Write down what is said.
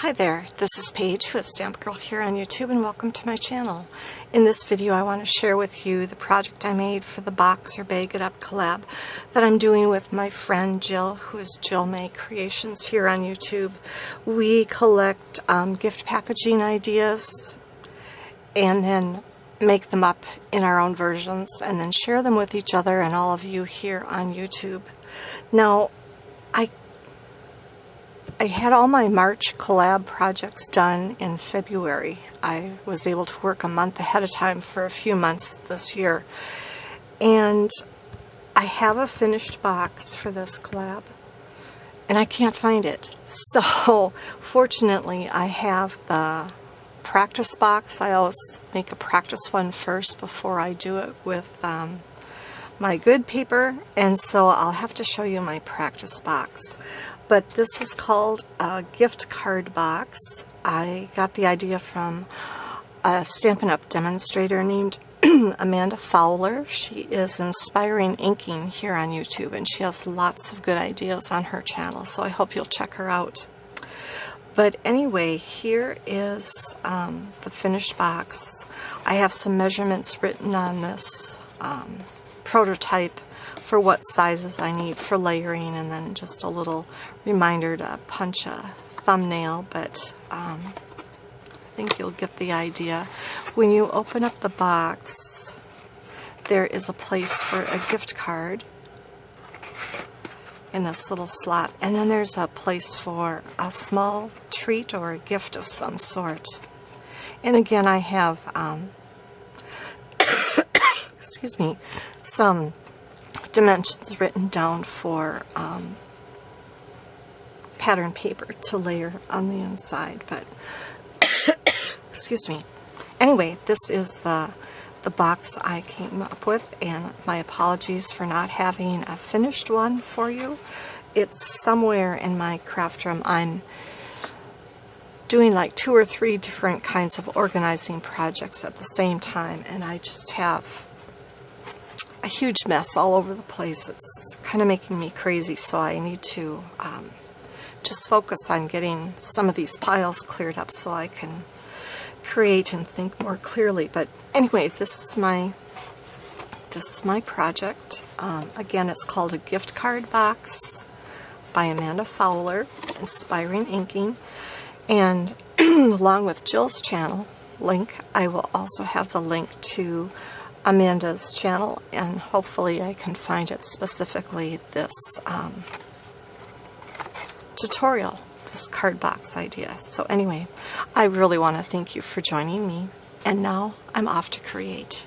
Hi there, this is Paige, who is Stamp Girl here on YouTube, and welcome to my channel. In this video I want to share with you the project I made for the Box or Bag It Up collab that I'm doing with my friend Jill, who is Jill May Creations here on YouTube. We collect gift packaging ideas and then make them up in our own versions and then share them with each other and all of you here on YouTube. Now, I had all my March collab projects done in February. I was able to work a month ahead of time for a few months this year. And I have a finished box for this collab, and I can't find it. So, fortunately, I have the practice box. I always make a practice one first before I do it with my good paper, and so I'll have to show you my practice box. But this is called a gift card box. I got the idea from a Stampin' Up! Demonstrator named Amanda Fowler. She is Inspiring Inking here on YouTube, and she has lots of good ideas on her channel, so I hope you'll check her out. But anyway, here is the finished box. I have some measurements written on this prototype for what sizes I need for layering, and then just a little reminder to punch a thumbnail, but I think you'll get the idea. When you open up the box, there is a place for a gift card in this little slot, and then there's a place for a small treat or a gift of some sort. And again, I have excuse me, some dimensions written down for pattern paper to layer on the inside, but excuse me. Anyway, this is the box I came up with, and my apologies for not having a finished one for you. It's somewhere in my craft room. I'm doing like 2 or 3 different kinds of organizing projects at the same time, and I just have a huge mess all over the place. It's kind of making me crazy, so I need to just focus on getting some of these piles cleared up so I can create and think more clearly. But anyway, this is my project. Again, it's called a gift card box by Amanda Fowler, Inspiring Inking, and along with Jill's channel link, I will also have the link to Amanda's channel, and hopefully I can find it specifically this tutorial, this card box idea. So anyway, I really want to thank you for joining me, and now I'm off to create.